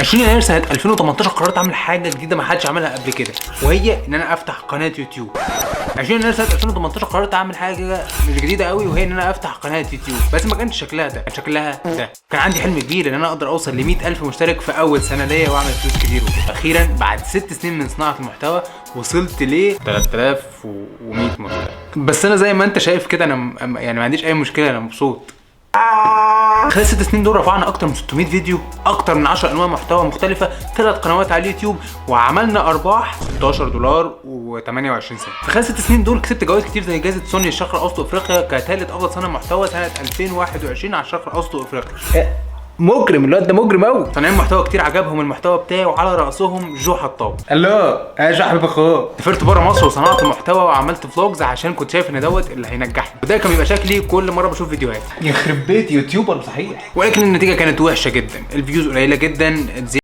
20 يناير سنه 2018 قررت اعمل حاجه جديده ما حدش عملها قبل كده، وهي ان انا افتح قناه يوتيوب. 20 يناير سنه 2018 قررت اعمل حاجه مش جديده قوي، وهي ان انا افتح قناه يوتيوب، بس ما كانش شكلها ده، كان شكلها ده. كان عندي حلم كبير ان انا اقدر اوصل ل 100,000 مشترك في اول سنه ليا واعمل فلوس كتير وكده. اخيرا بعد 6 سنين من صناعه المحتوى وصلت ل 3100 مشترك. بس انا زي ما انت شايف كده انا يعني ما عنديش اي مشكله، انا مبسوط. خلال 6 سنين دول رفعنا اكتر من 600 فيديو، اكتر من 10 انواع محتوى مختلفه، 3 قنوات على اليوتيوب، وعملنا ارباح $16 و28 سنت. في خلال 6 سنين دول كسبت جوائز كتير زي جائزه سوني الشرق الاوسط وافريقيا كثالث افضل صانع محتوى سنه 2021 على الشرق الاوسط وافريقيا. مجرم الواد ده، مجرم قوي. صانعين محتوى كتير عجبهم المحتوى بتاعي، وعلى راسهم جو حطاب. الله يا جو حبيب اخويا. سافرت بره مصر وصنعت محتوى وعملت فلوجز عشان كنت شايف ان دوت اللي هينجحني، وده كان بيبقى شكلي كل مره بشوف فيديوهات. يخرب بيت يوتيوبر صحيح. ولكن النتيجه كانت وحشه جدا، الفيوز قليله جدا،